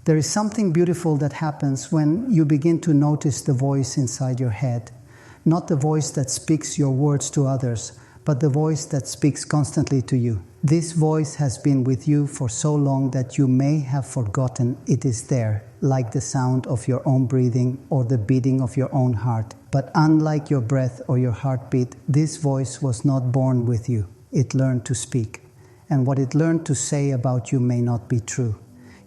There is something beautiful that happens when you begin to notice the voice inside your head. Not the voice that speaks your words to others, but the voice that speaks constantly to you. This voice has been with you for so long that you may have forgotten it is there, like the sound of your own breathing or the beating of your own heart. But unlike your breath or your heartbeat, this voice was not born with you. It learned to speak. And what it learned to say about you may not be true.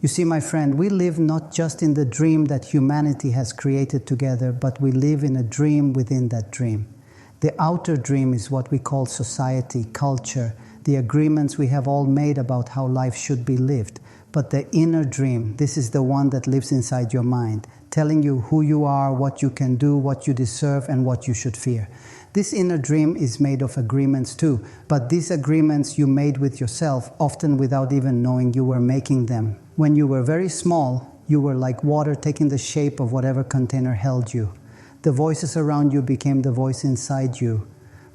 You see, my friend, we live not just in the dream that humanity has created together, but we live in a dream within that dream. The outer dream is what we call society, culture, the agreements we have all made about how life should be lived. But the inner dream, this is the one that lives inside your mind, telling you who you are, what you can do, what you deserve, and what you should fear. This inner dream is made of agreements too, but these agreements you made with yourself, often without even knowing you were making them. When you were very small, you were like water taking the shape of whatever container held you. The voices around you became the voice inside you.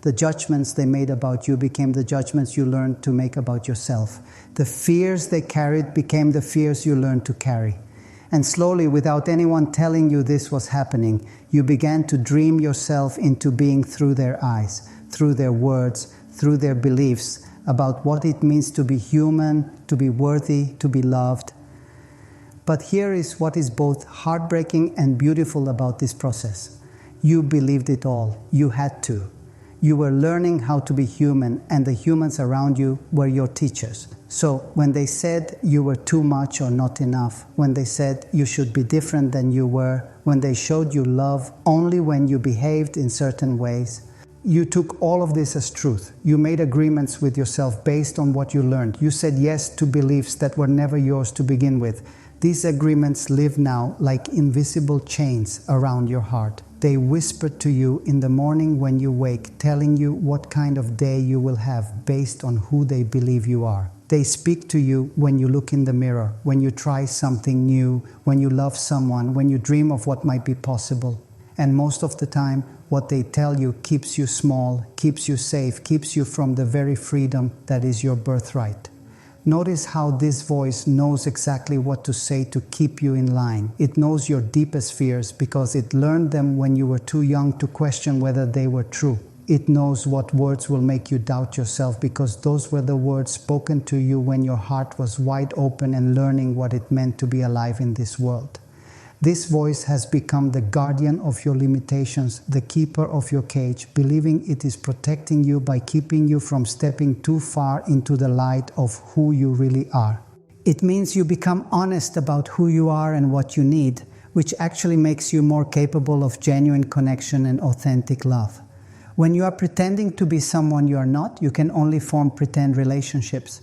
The judgments they made about you became the judgments you learned to make about yourself. The fears they carried became the fears you learned to carry. And slowly, without anyone telling you this was happening, you began to dream yourself into being through their eyes, through their words, through their beliefs about what it means to be human, to be worthy, to be loved. But here is what is both heartbreaking and beautiful about this process. You believed it all. You had to. You were learning how to be human, and the humans around you were your teachers. So when they said you were too much or not enough, when they said you should be different than you were, when they showed you love only when you behaved in certain ways, you took all of this as truth. You made agreements with yourself based on what you learned. You said yes to beliefs that were never yours to begin with. These agreements live now like invisible chains around your heart. They whisper to you in the morning when you wake, telling you what kind of day you will have based on who they believe you are. They speak to you when you look in the mirror, when you try something new, when you love someone, when you dream of what might be possible. And most of the time, what they tell you keeps you small, keeps you safe, keeps you from the very freedom that is your birthright. Notice how this voice knows exactly what to say to keep you in line. It knows your deepest fears because it learned them when you were too young to question whether they were true. It knows what words will make you doubt yourself because those were the words spoken to you when your heart was wide open and learning what it meant to be alive in this world. This voice has become the guardian of your limitations, the keeper of your cage, believing it is protecting you by keeping you from stepping too far into the light of who you really are. It means you become honest about who you are and what you need, which actually makes you more capable of genuine connection and authentic love. When you are pretending to be someone you are not, you can only form pretend relationships.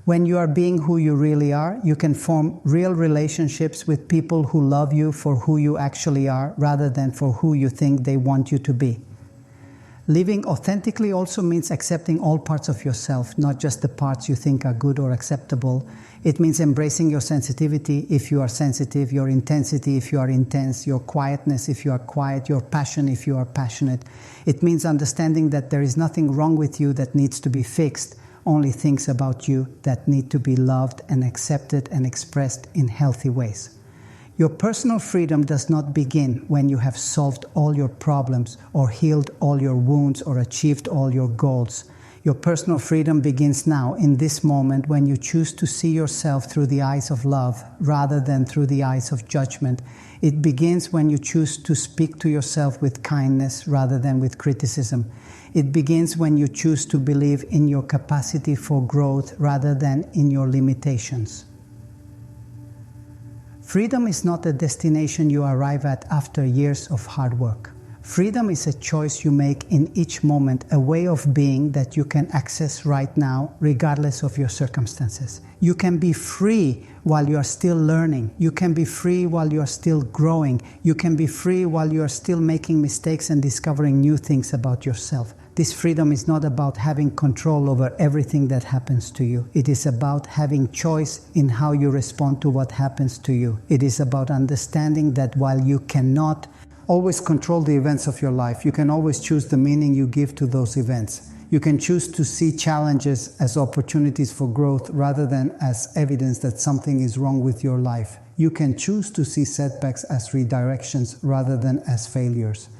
When you are being who you really are, you can form real relationships with people who love you for who you actually are rather than for who you think they want you to be. Living authentically also means accepting all parts of yourself, not just the parts you think are good or acceptable. It means embracing your sensitivity if you are sensitive, your intensity if you are intense, your quietness if you are quiet, your passion if you are passionate. It means understanding that there is nothing wrong with you that needs to be fixed, only things about you that need to be loved and accepted and expressed in healthy ways. Your personal freedom does not begin when you have solved all your problems or healed all your wounds or achieved all your goals. Your personal freedom begins now, in this moment, when you choose to see yourself through the eyes of love rather than through the eyes of judgment. It begins when you choose to speak to yourself with kindness rather than with criticism. It begins when you choose to believe in your capacity for growth rather than in your limitations. Freedom is not a destination you arrive at after years of hard work. Freedom is a choice you make in each moment, a way of being that you can access right now, regardless of your circumstances. You can be free while you are still learning. You can be free while you are still growing. You can be free while you are still making mistakes and discovering new things about yourself. This freedom is not about having control over everything that happens to you. It is about having choice in how you respond to what happens to you. It is about understanding that while you cannot always control the events of your life, you can always choose the meaning you give to those events. You can choose to see challenges as opportunities for growth rather than as evidence that something is wrong with your life. You can choose to see setbacks as redirections rather than as failures.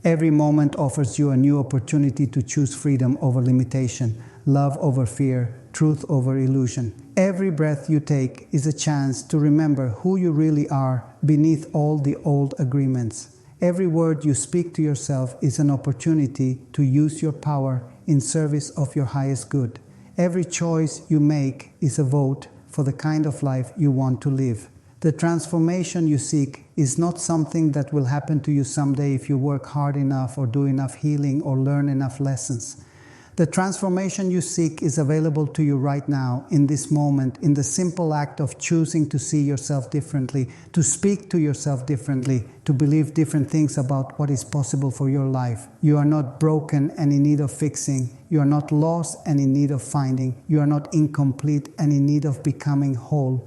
Every moment offers you a new opportunity to choose freedom over limitation, love over fear, truth over illusion. Every breath you take is a chance to remember who you really are beneath all the old agreements. Every word you speak to yourself is an opportunity to use your power in service of your highest good. Every choice you make is a vote for the kind of life you want to live. The transformation you seek is not something that will happen to you someday if you work hard enough or do enough healing or learn enough lessons. The transformation you seek is available to you right now, in this moment, in the simple act of choosing to see yourself differently, to speak to yourself differently, to believe different things about what is possible for your life. You are not broken and in need of fixing. You are not lost and in need of finding. You are not incomplete and in need of becoming whole.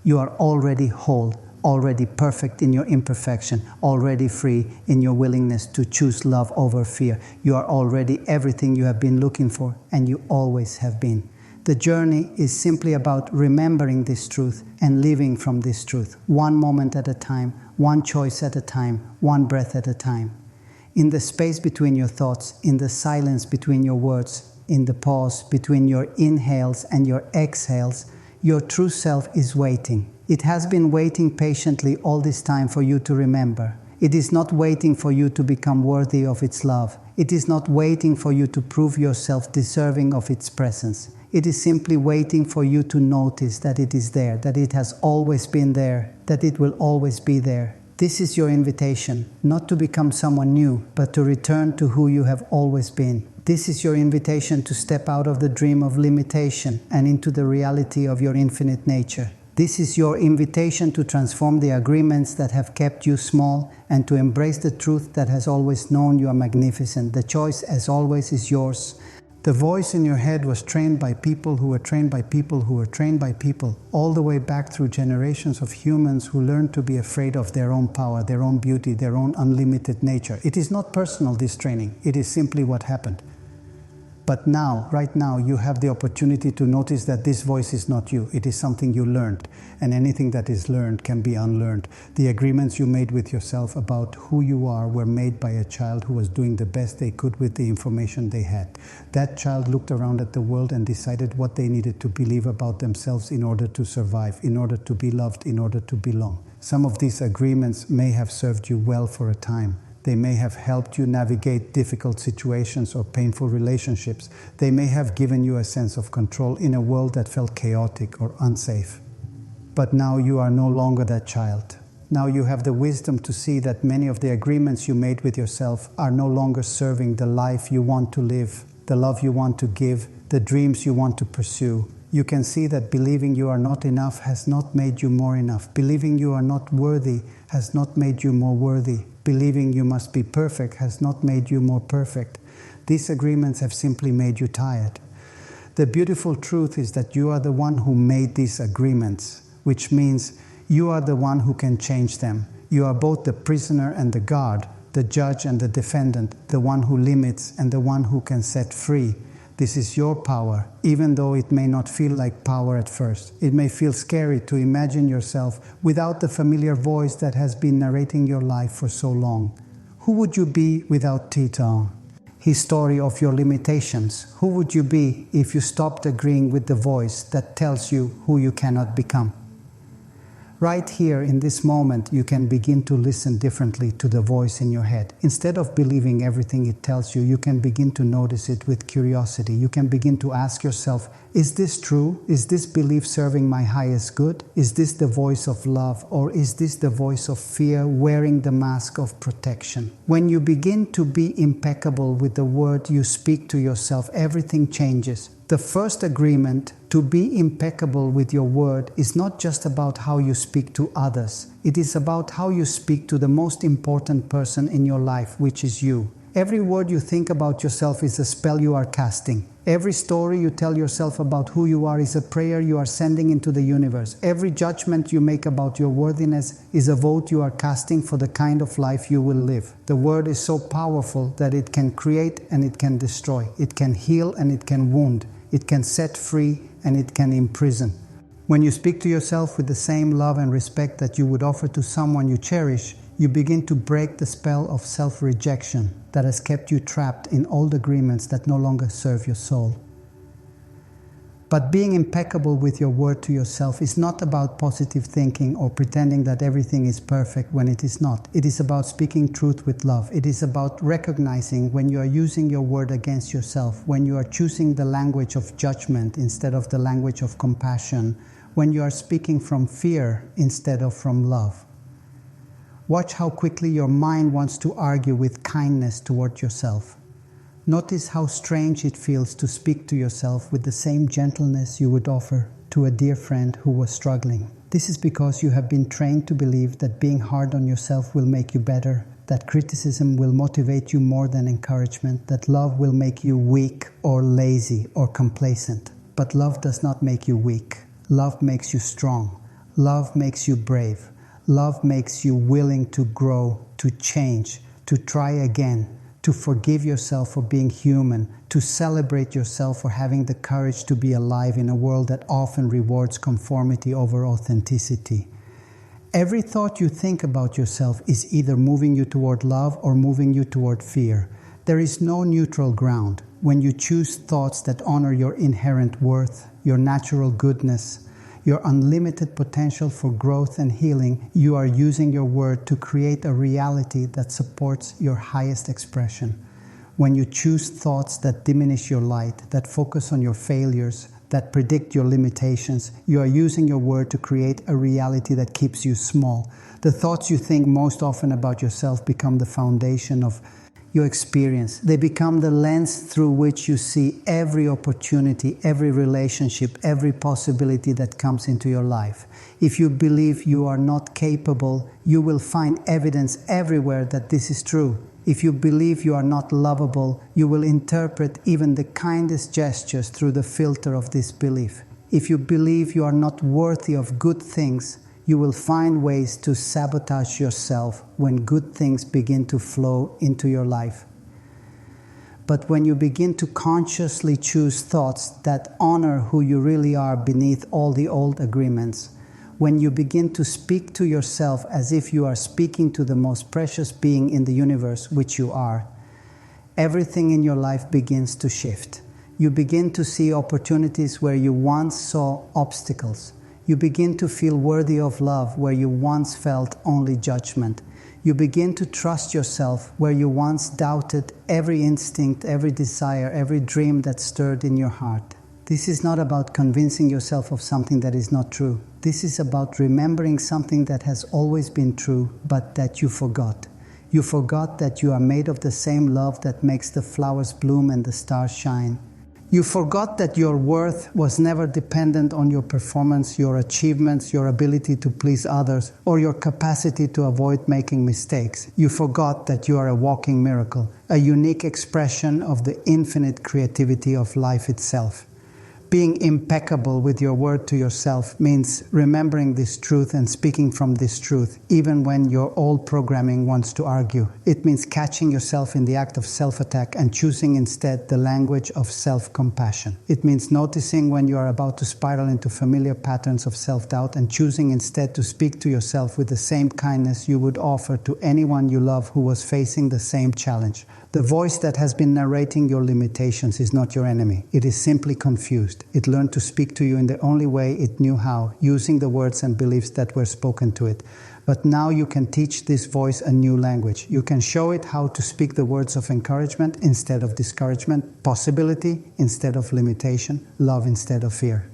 You are already whole, already perfect in your imperfection, already free in your willingness to choose love over fear. You are already everything you have been looking for, and you always have been. The journey is simply about remembering this truth and living from this truth, one moment at a time, one choice at a time, one breath at a time. In the space between your thoughts, in the silence between your words, in the pause between your inhales and your exhales, your true self is waiting. It has been waiting patiently all this time for you to remember. It is not waiting for you to become worthy of its love. It is not waiting for you to prove yourself deserving of its presence. It is simply waiting for you to notice that it is there, that it has always been there, that it will always be there. This is your invitation, not to become someone new, but to return to who you have always been. This is your invitation to step out of the dream of limitation and into the reality of your infinite nature. This is your invitation to transform the agreements that have kept you small and to embrace the truth that has always known you are magnificent. The choice, as always, is yours. The voice in your head was trained by people who were trained by people who were trained by people, all the way back through generations of humans who learned to be afraid of their own power, their own beauty, their own unlimited nature. It is not personal, this training. It is simply what happened. But now, right now, you have the opportunity to notice that this voice is not you. It is something you learned. And anything that is learned can be unlearned. The agreements you made with yourself about who you are were made by a child who was doing the best they could with the information they had. That child looked around at the world and decided what they needed to believe about themselves in order to survive, in order to be loved, in order to belong. Some of these agreements may have served you well for a time. They may have helped you navigate difficult situations or painful relationships. They may have given you a sense of control in a world that felt chaotic or unsafe. But now you are no longer that child. Now you have the wisdom to see that many of the agreements you made with yourself are no longer serving the life you want to live, the love you want to give, the dreams you want to pursue. You can see that believing you are not enough has not made you more enough. Believing you are not worthy has not made you more worthy. Believing you must be perfect has not made you more perfect. These agreements have simply made you tired. The beautiful truth is that you are the one who made these agreements, which means you are the one who can change them. You are both the prisoner and the guard, the judge and the defendant, the one who limits and the one who can set free. This is your power, even though it may not feel like power at first. It may feel scary to imagine yourself without the familiar voice that has been narrating your life for so long. Who would you be without Titan? His story of your limitations. Who would you be if you stopped agreeing with the voice that tells you who you cannot become? Right here in this moment, you can begin to listen differently to the voice in your head. Instead of believing everything it tells you, you can begin to notice it with curiosity. You can begin to ask yourself, is this true? Is this belief serving my highest good? Is this the voice of love, or is this the voice of fear wearing the mask of protection? When you begin to be impeccable with the word you speak to yourself, everything changes. The first agreement to be impeccable with your word is not just about how you speak to others. It is about how you speak to the most important person in your life, which is you. Every word you think about yourself is a spell you are casting. Every story you tell yourself about who you are is a prayer you are sending into the universe. Every judgment you make about your worthiness is a vote you are casting for the kind of life you will live. The word is so powerful that it can create and it can destroy. It can heal and it can wound. It can set free and it can imprison. When you speak to yourself with the same love and respect that you would offer to someone you cherish, you begin to break the spell of self-rejection that has kept you trapped in old agreements that no longer serve your soul. But being impeccable with your word to yourself is not about positive thinking or pretending that everything is perfect when it is not. It is about speaking truth with love. It is about recognizing when you are using your word against yourself, when you are choosing the language of judgment instead of the language of compassion, when you are speaking from fear instead of from love. Watch how quickly your mind wants to argue with kindness toward yourself. Notice how strange it feels to speak to yourself with the same gentleness you would offer to a dear friend who was struggling. This is because you have been trained to believe that being hard on yourself will make you better, that criticism will motivate you more than encouragement, that love will make you weak or lazy or complacent. But love does not make you weak. Love makes you strong. Love makes you brave. Love makes you willing to grow, to change, to try again, to forgive yourself for being human, to celebrate yourself for having the courage to be alive in a world that often rewards conformity over authenticity. Every thought you think about yourself is either moving you toward love or moving you toward fear. There is no neutral ground. When you choose thoughts that honor your inherent worth, your natural goodness, your unlimited potential for growth and healing, you are using your word to create a reality that supports your highest expression. When you choose thoughts that diminish your light, that focus on your failures, that predict your limitations, you are using your word to create a reality that keeps you small. The thoughts you think most often about yourself become the foundation of your experience. They become the lens through which you see every opportunity, every relationship, every possibility that comes into your life. If you believe you are not capable, you will find evidence everywhere that this is true. If you believe you are not lovable, you will interpret even the kindest gestures through the filter of this belief. If you believe you are not worthy of good things, you will find ways to sabotage yourself when good things begin to flow into your life. But when you begin to consciously choose thoughts that honor who you really are beneath all the old agreements, when you begin to speak to yourself as if you are speaking to the most precious being in the universe, which you are, everything in your life begins to shift. You begin to see opportunities where you once saw obstacles. You begin to feel worthy of love where you once felt only judgment. You begin to trust yourself where you once doubted every instinct, every desire, every dream that stirred in your heart. This is not about convincing yourself of something that is not true. This is about remembering something that has always been true, but that you forgot. You forgot that you are made of the same love that makes the flowers bloom and the stars shine. You forgot that your worth was never dependent on your performance, your achievements, your ability to please others, or your capacity to avoid making mistakes. You forgot that you are a walking miracle, a unique expression of the infinite creativity of life itself. Being impeccable with your word to yourself means remembering this truth and speaking from this truth, even when your old programming wants to argue. It means catching yourself in the act of self-attack and choosing instead the language of self-compassion. It means noticing when you are about to spiral into familiar patterns of self-doubt and choosing instead to speak to yourself with the same kindness you would offer to anyone you love who was facing the same challenge. The voice that has been narrating your limitations is not your enemy. It is simply confused. It learned to speak to you in the only way it knew how, using the words and beliefs that were spoken to it. But now you can teach this voice a new language. You can show it how to speak the words of encouragement instead of discouragement, possibility instead of limitation, love instead of fear.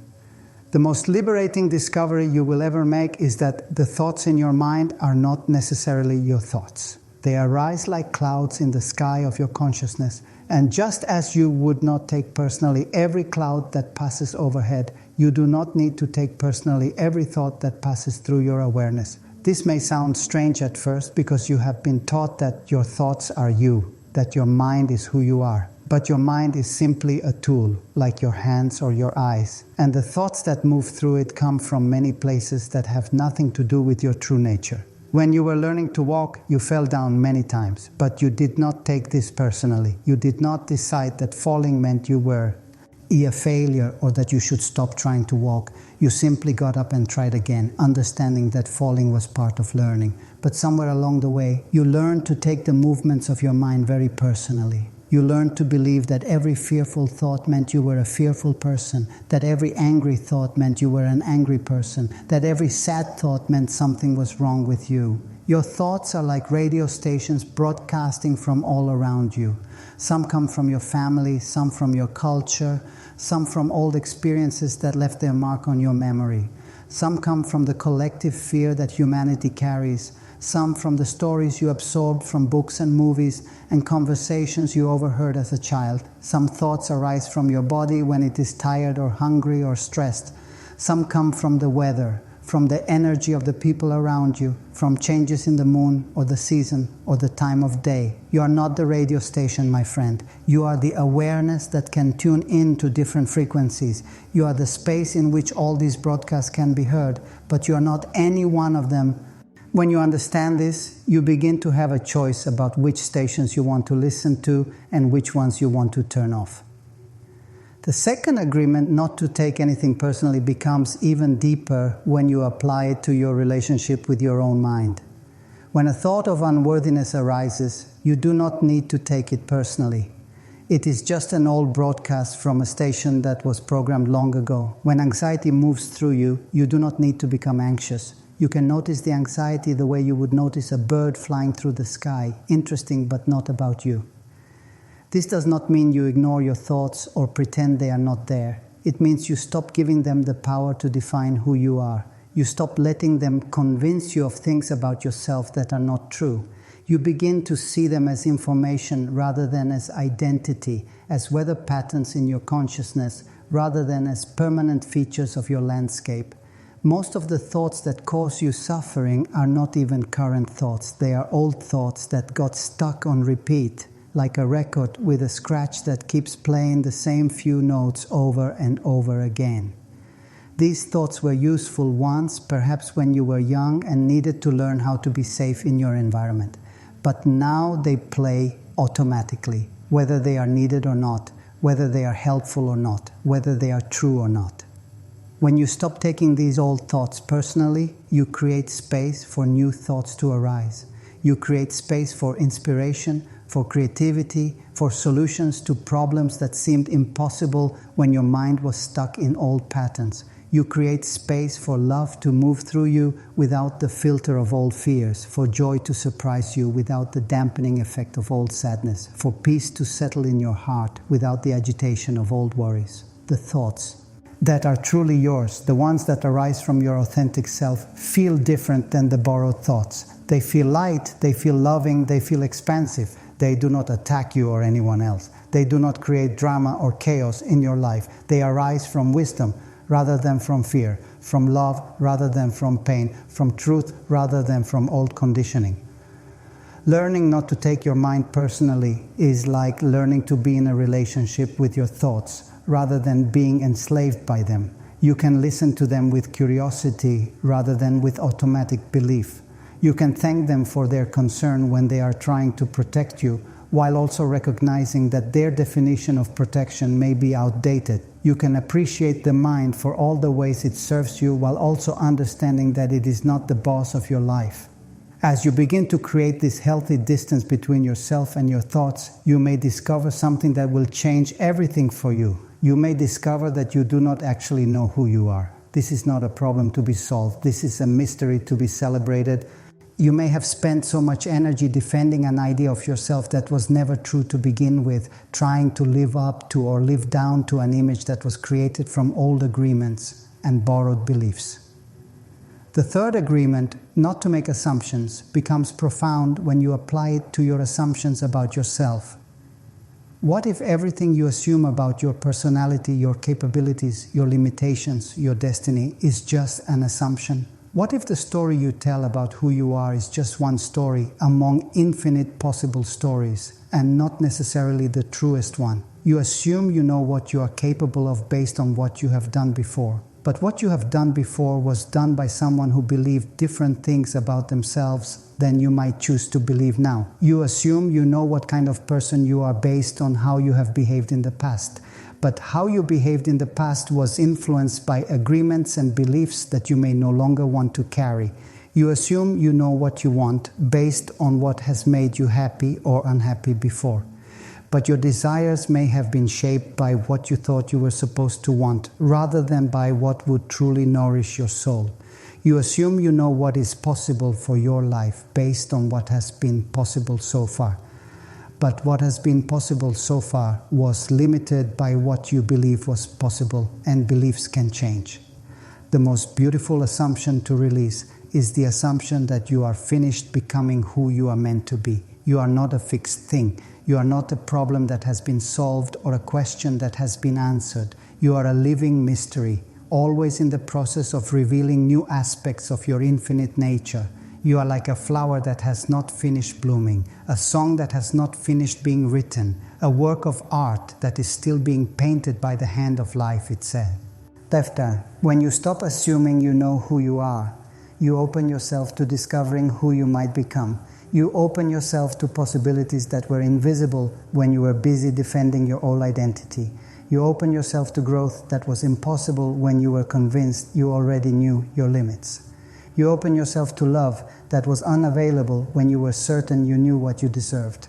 The most liberating discovery you will ever make is that the thoughts in your mind are not necessarily your thoughts. They arise like clouds in the sky of your consciousness. And just as you would not take personally every cloud that passes overhead, you do not need to take personally every thought that passes through your awareness. This may sound strange at first because you have been taught that your thoughts are you, that your mind is who you are. But your mind is simply a tool, like your hands or your eyes. And the thoughts that move through it come from many places that have nothing to do with your true nature. When you were learning to walk, you fell down many times, but you did not take this personally. You did not decide that falling meant you were a failure or that you should stop trying to walk. You simply got up and tried again, understanding that falling was part of learning. But somewhere along the way, you learned to take the movements of your mind very personally. You learned to believe that every fearful thought meant you were a fearful person, that every angry thought meant you were an angry person, that every sad thought meant something was wrong with you. Your thoughts are like radio stations broadcasting from all around you. Some come from your family, some from your culture, some from old experiences that left their mark on your memory. Some come from the collective fear that humanity carries, some from the stories you absorbed from books and movies and conversations you overheard as a child. Some thoughts arise from your body when it is tired or hungry or stressed. Some come from the weather, from the energy of the people around you, from changes in the moon or the season or the time of day. You are not the radio station, my friend. You are the awareness that can tune in to different frequencies. You are the space in which all these broadcasts can be heard, but you are not any one of them. When you understand this, you begin to have a choice about which stations you want to listen to and which ones you want to turn off. The second agreement not to take anything personally becomes even deeper when you apply it to your relationship with your own mind. When a thought of unworthiness arises, you do not need to take it personally. It is just an old broadcast from a station that was programmed long ago. When anxiety moves through you, you do not need to become anxious. You can notice the anxiety the way you would notice a bird flying through the sky, interesting but not about you. This does not mean you ignore your thoughts or pretend they are not there. It means you stop giving them the power to define who you are. You stop letting them convince you of things about yourself that are not true. You begin to see them as information rather than as identity, as weather patterns in your consciousness rather than as permanent features of your landscape. Most of the thoughts that cause you suffering are not even current thoughts. They are old thoughts that got stuck on repeat, like a record with a scratch that keeps playing the same few notes over and over again. These thoughts were useful once, perhaps when you were young and needed to learn how to be safe in your environment. But now they play automatically, whether they are needed or not, whether they are helpful or not, whether they are true or not. When you stop taking these old thoughts personally, you create space for new thoughts to arise. You create space for inspiration, for creativity, for solutions to problems that seemed impossible when your mind was stuck in old patterns. You create space for love to move through you without the filter of old fears, for joy to surprise you without the dampening effect of old sadness, for peace to settle in your heart without the agitation of old worries. The thoughts that are truly yours, the ones that arise from your authentic self, feel different than the borrowed thoughts. They feel light, they feel loving, they feel expansive. They do not attack you or anyone else. They do not create drama or chaos in your life. They arise from wisdom rather than from fear, from love rather than from pain, from truth rather than from old conditioning. Learning not to take your mind personally is like learning to be in a relationship with your thoughts rather than being enslaved by them. You can listen to them with curiosity rather than with automatic belief. You can thank them for their concern when they are trying to protect you, while also recognizing that their definition of protection may be outdated. You can appreciate the mind for all the ways it serves you, while also understanding that it is not the boss of your life. As you begin to create this healthy distance between yourself and your thoughts, you may discover something that will change everything for you. You may discover that you do not actually know who you are. This is not a problem to be solved. This is a mystery to be celebrated. You may have spent so much energy defending an idea of yourself that was never true to begin with, trying to live up to or live down to an image that was created from old agreements and borrowed beliefs. The third agreement, not to make assumptions, becomes profound when you apply it to your assumptions about yourself. What if everything you assume about your personality, your capabilities, your limitations, your destiny is just an assumption? What if the story you tell about who you are is just one story among infinite possible stories and not necessarily the truest one? You assume you know what you are capable of based on what you have done before. But what you have done before was done by someone who believed different things about themselves than you might choose to believe now. You assume you know what kind of person you are based on how you have behaved in the past. but how you behaved in the past was influenced by agreements and beliefs that you may no longer want to carry. You assume you know what you want based on what has made you happy or unhappy before. But your desires may have been shaped by what you thought you were supposed to want, rather than by what would truly nourish your soul. You assume you know what is possible for your life based on what has been possible so far. But what has been possible so far was limited by what you believe was possible, and beliefs can change. The most beautiful assumption to release is the assumption that you are finished becoming who you are meant to be. You are not a fixed thing. You are not a problem that has been solved or a question that has been answered. You are a living mystery, always in the process of revealing new aspects of your infinite nature. You are like a flower that has not finished blooming, a song that has not finished being written, a work of art that is still being painted by the hand of life itself. Tefta, when you stop assuming you know who you are, you open yourself to discovering who you might become. You open yourself to possibilities that were invisible when you were busy defending your old identity. You open yourself to growth that was impossible when you were convinced you already knew your limits. You open yourself to love that was unavailable when you were certain you knew what you deserved.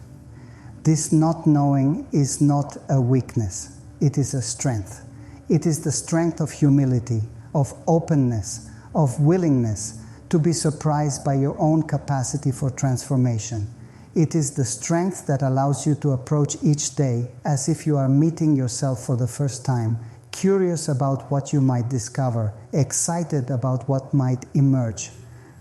This not knowing is not a weakness, it is a strength. It is the strength of humility, of openness, of willingness to be surprised by your own capacity for transformation. It is the strength that allows you to approach each day as if you are meeting yourself for the first time, curious about what you might discover, excited about what might emerge.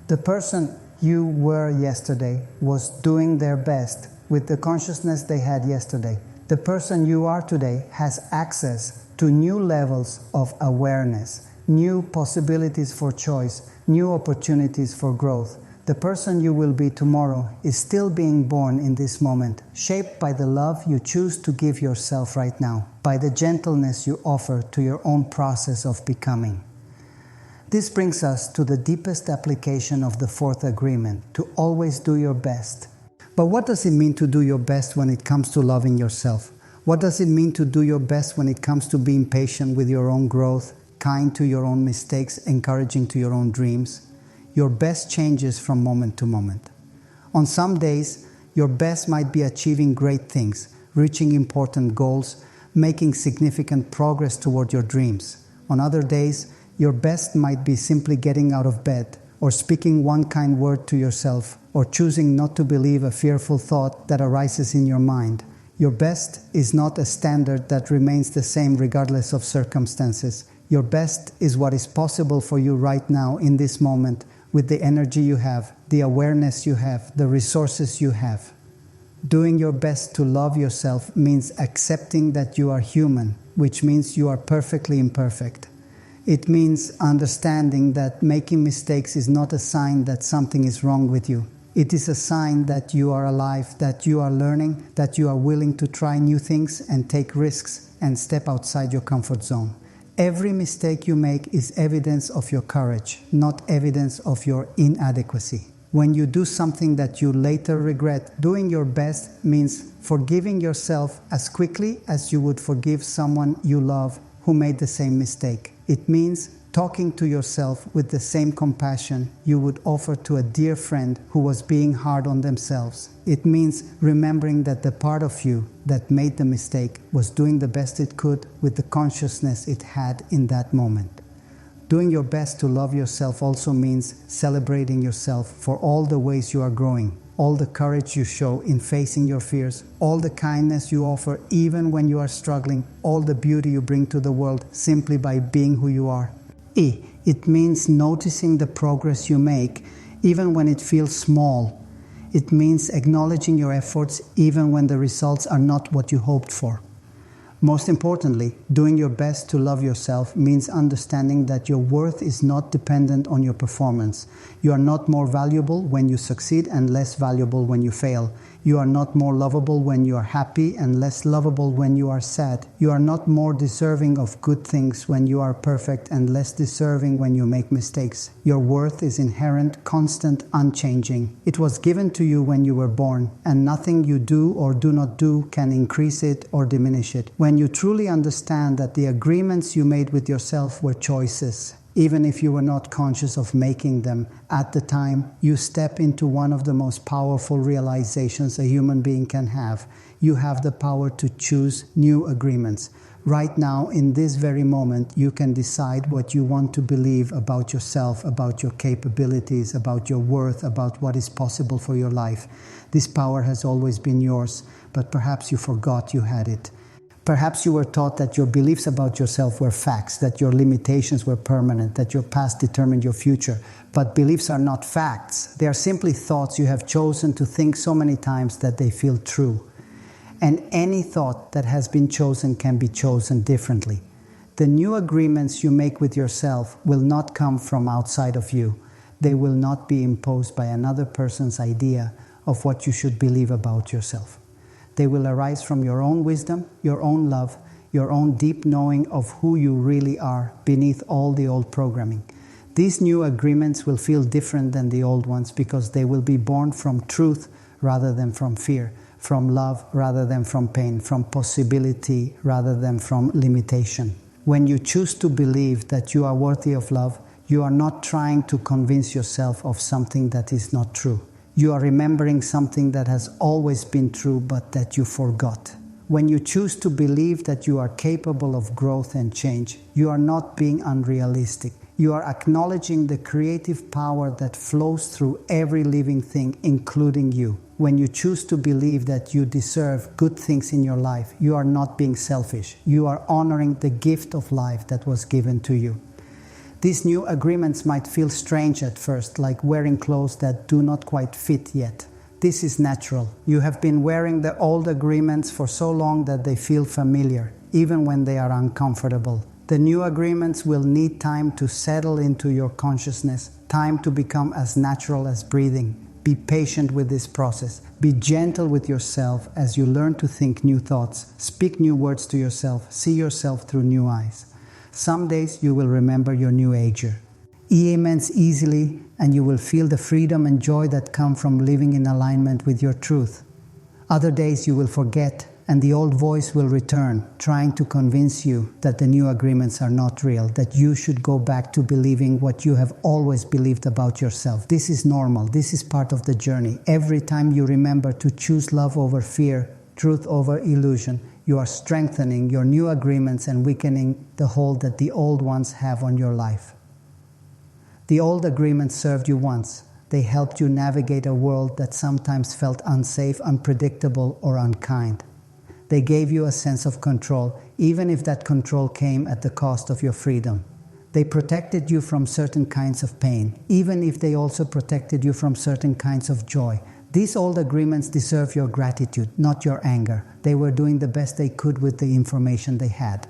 The person you were yesterday was doing their best with the consciousness they had yesterday. The person you are today has access to new levels of awareness, new possibilities for choice, new opportunities for growth. The person you will be tomorrow is still being born in this moment, shaped by the love you choose to give yourself right now, by the gentleness you offer to your own process of becoming. This brings us to the deepest application of the fourth agreement, to always do your best. But what does it mean to do your best when it comes to loving yourself? What does it mean to do your best when it comes to being patient with your own growth, kind to your own mistakes, encouraging to your own dreams? Your best changes from moment to moment. On some days, your best might be achieving great things, reaching important goals, making significant progress toward your dreams. On other days, your best might be simply getting out of bed, or speaking one kind word to yourself, or choosing not to believe a fearful thought that arises in your mind. Your best is not a standard that remains the same regardless of circumstances. Your best is what is possible for you right now in this moment, with the energy you have, the awareness you have, the resources you have. Doing your best to love yourself means accepting that you are human, which means you are perfectly imperfect. It means understanding that making mistakes is not a sign that something is wrong with you. It is a sign that you are alive, that you are learning, that you are willing to try new things and take risks and step outside your comfort zone. Every mistake you make is evidence of your courage, not evidence of your inadequacy. When you do something that you later regret, doing your best means forgiving yourself as quickly as you would forgive someone you love who made the same mistake. It means talking to yourself with the same compassion you would offer to a dear friend who was being hard on themselves. It means remembering that the part of you that made the mistake was doing the best it could with the consciousness it had in that moment. Doing your best to love yourself also means celebrating yourself for all the ways you are growing, all the courage you show in facing your fears, all the kindness you offer even when you are struggling, all the beauty you bring to the world simply by being who you are. It means noticing the progress you make, even when it feels small. It means acknowledging your efforts, even when the results are not what you hoped for. Most importantly, doing your best to love yourself means understanding that your worth is not dependent on your performance. You are not more valuable when you succeed and less valuable when you fail. You are not more lovable when you are happy and less lovable when you are sad. You are not more deserving of good things when you are perfect and less deserving when you make mistakes. Your worth is inherent, constant, unchanging. It was given to you when you were born, and nothing you do or do not do can increase it or diminish it. When you truly understand that the agreements you made with yourself were choices, even if you were not conscious of making them at the time, you step into one of the most powerful realizations a human being can have. You have the power to choose new agreements. Right now, in this very moment, you can decide what you want to believe about yourself, about your capabilities, about your worth, about what is possible for your life. This power has always been yours, but perhaps you forgot you had it. Perhaps you were taught that your beliefs about yourself were facts, that your limitations were permanent, that your past determined your future. But beliefs are not facts. They are simply thoughts you have chosen to think so many times that they feel true. And any thought that has been chosen can be chosen differently. The new agreements you make with yourself will not come from outside of you. They will not be imposed by another person's idea of what you should believe about yourself. They will arise from your own wisdom, your own love, your own deep knowing of who you really are beneath all the old programming. These new agreements will feel different than the old ones because they will be born from truth rather than from fear, from love rather than from pain, from possibility rather than from limitation. When you choose to believe that you are worthy of love, you are not trying to convince yourself of something that is not true. You are remembering something that has always been true but that you forgot. When you choose to believe that you are capable of growth and change, you are not being unrealistic. You are acknowledging the creative power that flows through every living thing, including you. When you choose to believe that you deserve good things in your life, you are not being selfish. You are honoring the gift of life that was given to you. These new agreements might feel strange at first, like wearing clothes that do not quite fit yet. This is natural. You have been wearing the old agreements for so long that they feel familiar, even when they are uncomfortable. The new agreements will need time to settle into your consciousness, time to become as natural as breathing. Be patient with this process. Be gentle with yourself as you learn to think new thoughts, speak new words to yourself, see yourself through new eyes. Some days you will remember your new ager. Immense easily, and you will feel the freedom and joy that come from living in alignment with your truth. Other days you will forget, and the old voice will return, trying to convince you that the new agreements are not real, that you should go back to believing what you have always believed about yourself. This is normal. This is part of the journey. Every time you remember to choose love over fear, truth over illusion, you are strengthening your new agreements and weakening the hold that the old ones have on your life. The old agreements served you once. They helped you navigate a world that sometimes felt unsafe, unpredictable, or unkind. They gave you a sense of control, even if that control came at the cost of your freedom. They protected you from certain kinds of pain, even if they also protected you from certain kinds of joy. These old agreements deserve your gratitude, not your anger. They were doing the best they could with the information they had.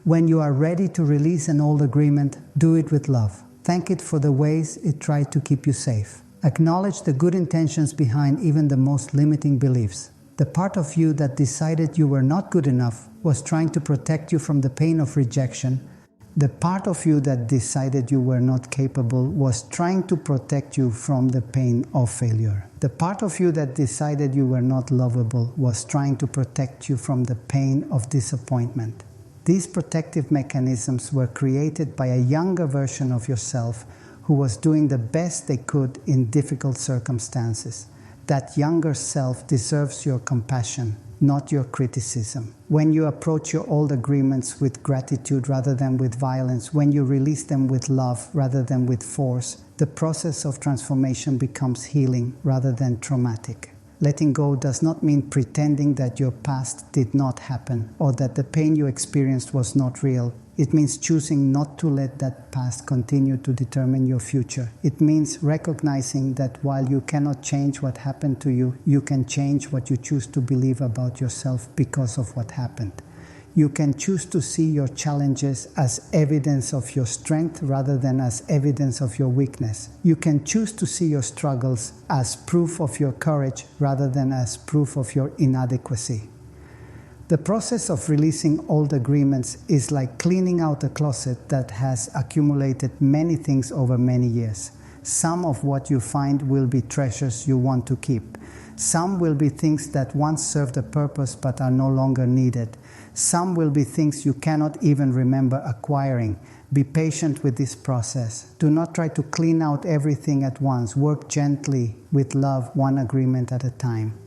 When you are ready to release an old agreement, do it with love. Thank it for the ways it tried to keep you safe. Acknowledge the good intentions behind even the most limiting beliefs. The part of you that decided you were not good enough was trying to protect you from the pain of rejection. The part of you that decided you were not capable was trying to protect you from the pain of failure. The part of you that decided you were not lovable was trying to protect you from the pain of disappointment. These protective mechanisms were created by a younger version of yourself who was doing the best they could in difficult circumstances. That younger self deserves your compassion, not your criticism. When you approach your old agreements with gratitude rather than with violence, when you release them with love rather than with force, the process of transformation becomes healing rather than traumatic. Letting go does not mean pretending that your past did not happen or that the pain you experienced was not real. It means choosing not to let that past continue to determine your future. It means recognizing that while you cannot change what happened to you, you can change what you choose to believe about yourself because of what happened. You can choose to see your challenges as evidence of your strength rather than as evidence of your weakness. You can choose to see your struggles as proof of your courage rather than as proof of your inadequacy. The process of releasing old agreements is like cleaning out a closet that has accumulated many things over many years. Some of what you find will be treasures you want to keep. Some will be things that once served a purpose but are no longer needed. Some will be things you cannot even remember acquiring. Be patient with this process. Do not try to clean out everything at once. Work gently with love, one agreement at a time.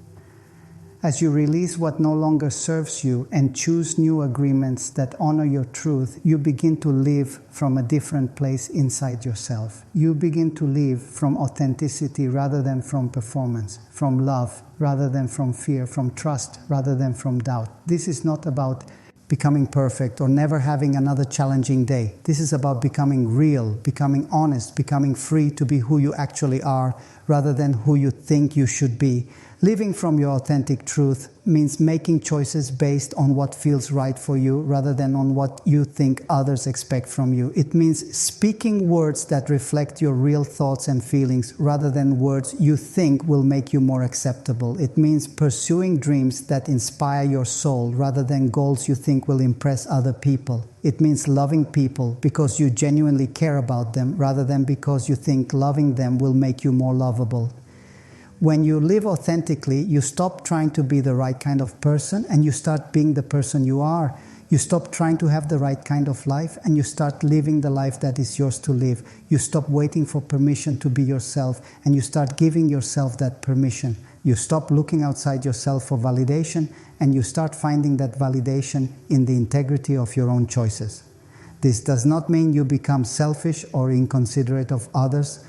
As you release what no longer serves you and choose new agreements that honor your truth, you begin to live from a different place inside yourself. You begin to live from authenticity rather than from performance, from love rather than from fear, from trust rather than from doubt. This is not about becoming perfect or never having another challenging day. This is about becoming real, becoming honest, becoming free to be who you actually are rather than who you think you should be. Living from your authentic truth means making choices based on what feels right for you rather than on what you think others expect from you. It means speaking words that reflect your real thoughts and feelings rather than words you think will make you more acceptable. It means pursuing dreams that inspire your soul rather than goals you think will impress other people. It means loving people because you genuinely care about them rather than because you think loving them will make you more lovable. When you live authentically, you stop trying to be the right kind of person and you start being the person you are. You stop trying to have the right kind of life and you start living the life that is yours to live. You stop waiting for permission to be yourself and you start giving yourself that permission. You stop looking outside yourself for validation and you start finding that validation in the integrity of your own choices. This does not mean you become selfish or inconsiderate of others.